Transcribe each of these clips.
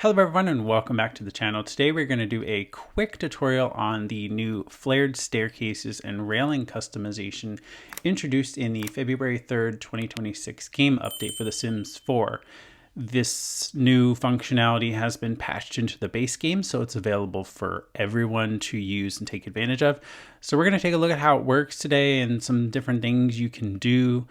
Hello everyone and welcome back to the channel. Today we're going to do a quick tutorial on the new flared staircases and railing customization introduced in the February 3rd, 2026 game update for The Sims 4. This new functionality has been patched into the base game, so it's available for everyone to use and take advantage of. So we're going to take a look at how it works today and some different things you can do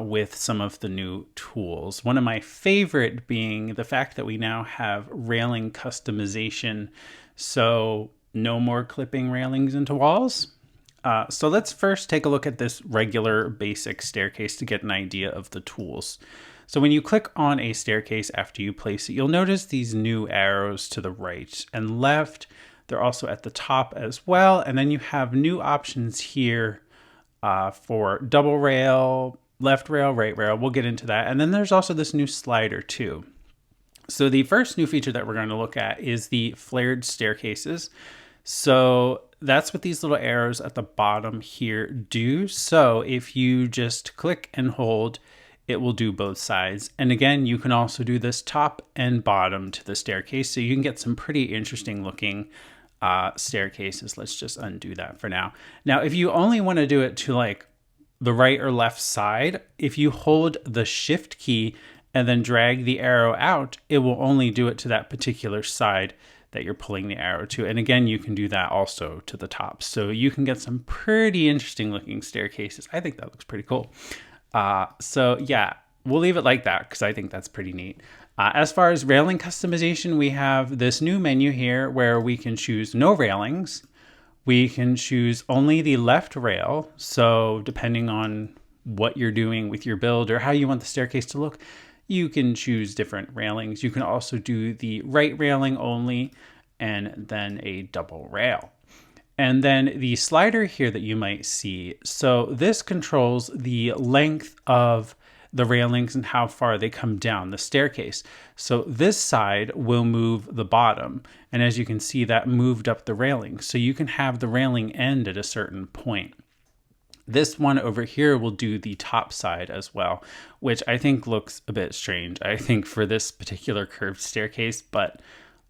with some of the new tools. One of my favorite being the fact that we now have railing customization. So no more clipping railings into walls. So let's first take a look at this regular basic staircase to get an idea of the tools. So when you click on a staircase after you place it, you'll notice these new arrows to the right and left. They're also at the top as well. And then you have new options here for double rail, left rail, right rail. We'll get into that. And then there's also this new slider too. So the first new feature that we're going to look at is the flared staircases. So that's what these little arrows at the bottom here do. So if you just click and hold, it will do both sides. And again, you can also do this top and bottom to the staircase. So you can get some pretty interesting looking staircases. Let's just undo that for now. Now, if you only want to do it to like the right or left side, if you hold the shift key and then drag the arrow out, it will only do it to that particular side that you're pulling the arrow to. And again, you can do that also to the top. So you can get some pretty interesting looking staircases. I think that looks pretty cool. So yeah, we'll leave it like that because I think that's pretty neat. As far as railing customization, we have this new menu here where we can choose no railings. We can choose only the left rail. So depending on what you're doing with your build or how you want the staircase to look, you can choose different railings. You can also do the right railing only and then a double rail. And then the slider here that you might see. So this controls the length of the railings and how far they come down the staircase. So this side will move the bottom. And as you can see, that moved up the railing. So you can have the railing end at a certain point. This one over here will do the top side as well, which I think looks a bit strange, I think, for this particular curved staircase. But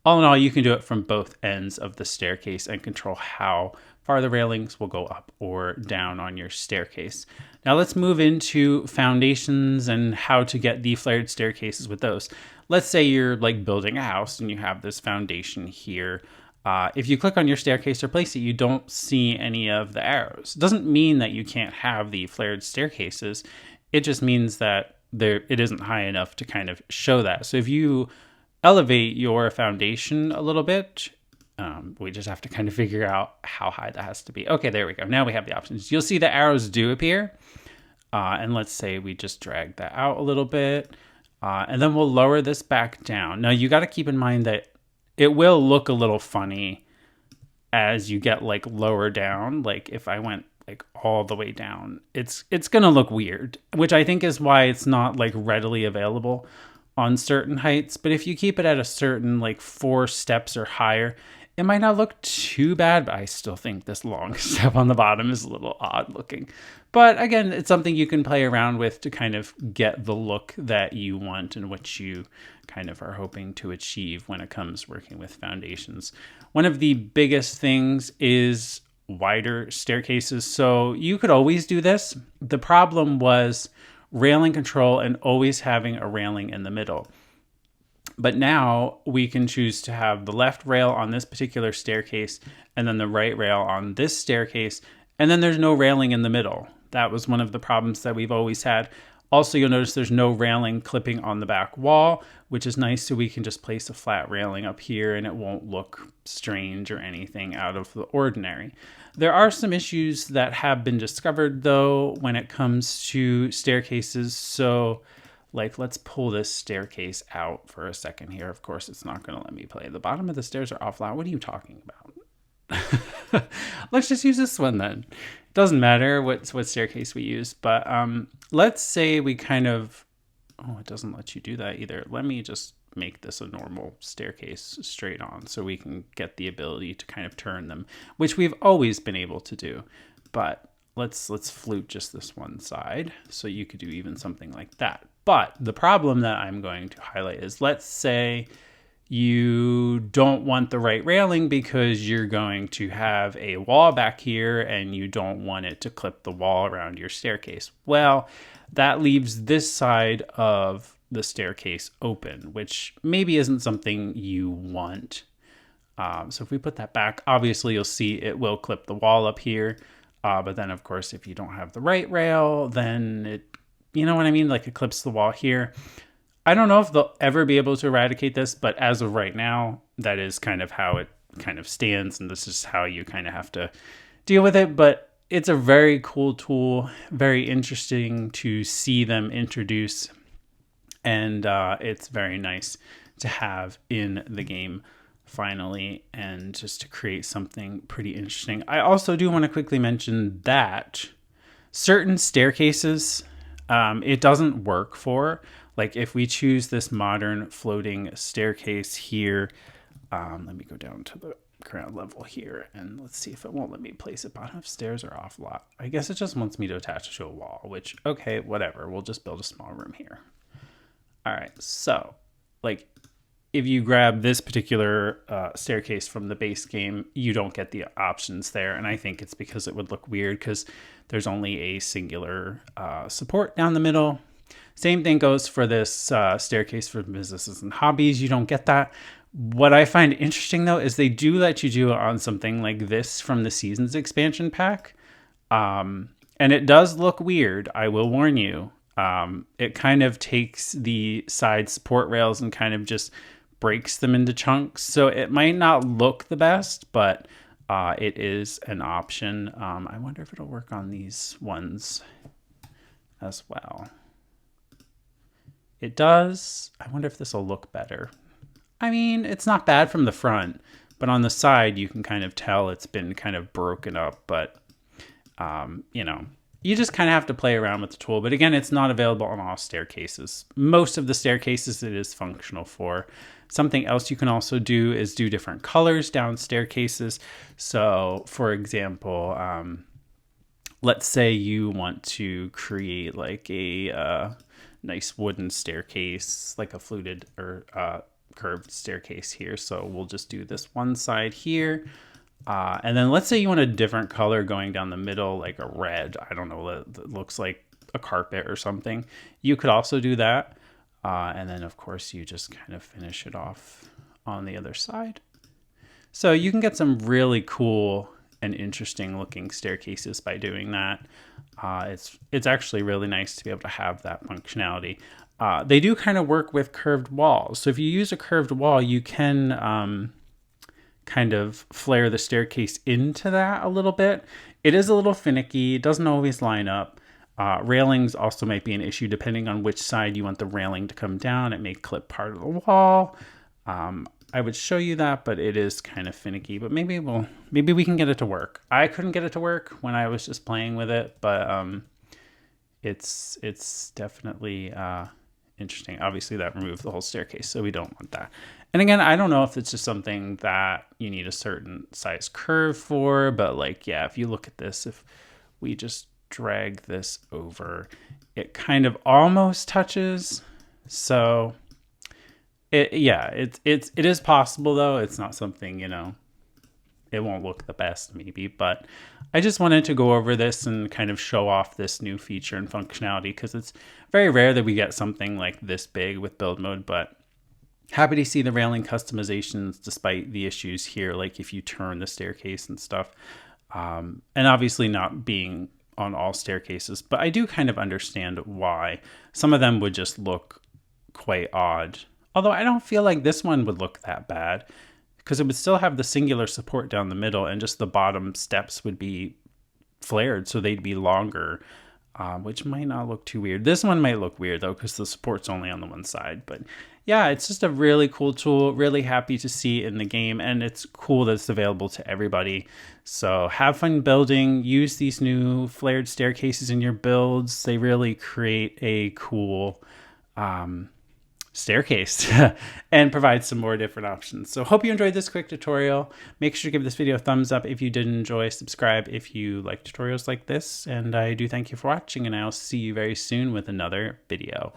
all in all, you can do it from both ends of the staircase and control how far the railings will go up or down on your staircase. Now let's move into foundations and how to get the flared staircases with those. Let's say you're like building a house and you have this foundation here. If you click on your staircase or place it, you don't see any of the arrows. It doesn't mean that you can't have the flared staircases. It just means that it isn't high enough to kind of show that. So if you elevate your foundation a little bit, we just have to kind of figure out how high that has to be. Okay, there we go. Now we have the options. You'll see the arrows do appear. And let's say we just drag that out a little bit. And then we'll lower this back down. Now you got to keep in mind that it will look a little funny as you get like lower down. Like if I went like all the way down, it's going to look weird, which I think is why it's not like readily available on certain heights. But if you keep it at a certain like 4 steps or higher, it might not look too bad, but I still think this long step on the bottom is a little odd looking. But again, it's something you can play around with to kind of get the look that you want and what you kind of are hoping to achieve when it comes working with foundations. One of the biggest things is wider staircases. So you could always do this. The problem was railing control and always having a railing in the middle. But now we can choose to have the left rail on this particular staircase and then the right rail on this staircase. And then there's no railing in the middle. That was one of the problems that we've always had. Also, you'll notice there's no railing clipping on the back wall, which is nice. So we can just place a flat railing up here and it won't look strange or anything out of the ordinary. There are some issues that have been discovered though when it comes to staircases. So like, let's pull this staircase out for a second here. Of course, it's not going to let me play. The bottom of the stairs are offline. What are you talking about? Let's just use this one then. It doesn't matter what staircase we use, but let's say we kind of, it doesn't let you do that either. Let me just make this a normal staircase straight on so we can get the ability to kind of turn them, which we've always been able to do. But let's flute just this one side. So you could do even something like that. But the problem that I'm going to highlight is, let's say you don't want the right railing because you're going to have a wall back here and you don't want it to clip the wall around your staircase. Well, that leaves this side of the staircase open, which maybe isn't something you want. So if we put that back, obviously you'll see it will clip the wall up here. But then of course, if you don't have the right rail, then it, you know what I mean? Like it clips the wall here. I don't know if they'll ever be able to eradicate this, but as of right now, that is kind of how it kind of stands. And this is how you kind of have to deal with it. But it's a very cool tool, very interesting to see them introduce. And it's very nice to have in the game finally, and just to create something pretty interesting. I also do want to quickly mention that certain staircases, it doesn't work for. Like if we choose this modern floating staircase here, let me go down to the ground level here and let's see if it won't let me place it. Bottom of stairs or off lot. I guess it just wants me to attach it to a wall, which, okay, whatever. We'll just build a small room here. All right, so like if you grab this particular staircase from the base game, you don't get the options there. And I think it's because it would look weird because there's only a singular support down the middle. Same thing goes for this staircase for businesses and hobbies. You don't get that. What I find interesting, though, is they do let you do it on something like this from the Seasons expansion pack. And it does look weird, I will warn you. It kind of takes the side support rails and kind of just breaks them into chunks. So it might not look the best, but it is an option. I wonder if it'll work on these ones as well. It does. I wonder if this will look better. I mean, it's not bad from the front, but on the side, you can kind of tell it's been kind of broken up. But, you know, you just kind of have to play around with the tool. But again, it's not available on all staircases. Most of the staircases it is functional for. Something else you can also do is do different colors down staircases. So, for example, let's say you want to create like a nice wooden staircase, like a fluted or curved staircase here. So we'll just do this one side here. And then let's say you want a different color going down the middle, like a red, I don't know, that looks like a carpet or something. You could also do that. And then of course you just kind of finish it off on the other side. So you can get some really cool and interesting looking staircases by doing that. It's actually really nice to be able to have that functionality. They do kind of work with curved walls. So if you use a curved wall, you can kind of flare the staircase into that a little bit. It is a little finicky. It doesn't always line up. Railings also might be an issue depending on which side you want the railing to come down. It may clip part of the wall. I would show you that, but it is kind of finicky. But maybe we can get it to work. I couldn't get it to work when I was just playing with it, but it's definitely interesting. Obviously, that removed the whole staircase, so we don't want that. And again, I don't know if it's just something that you need a certain size curve for, but like, yeah, if you look at this, if we just drag this over, it kind of almost touches. So it is possible though. It's not something, you know, it won't look the best maybe, but I just wanted to go over this and kind of show off this new feature and functionality because it's very rare that we get something like this big with build mode, but happy to see the railing customizations despite the issues here, like if you turn the staircase and stuff, and obviously not being on all staircases, but I do kind of understand why some of them would just look quite odd. Although I don't feel like this one would look that bad because it would still have the singular support down the middle and just the bottom steps would be flared, so they'd be longer, which might not look too weird. This one might look weird though because the support's only on the one side, but yeah, it's just a really cool tool. Really happy to see it in the game, and it's cool that it's available to everybody. So have fun building. Use these new flared staircases in your builds. They really create a cool staircase and provide some more different options. So hope you enjoyed this quick tutorial. Make sure to give this video a thumbs up if you did enjoy. Subscribe if you like tutorials like this. And I do thank you for watching, and I'll see you very soon with another video.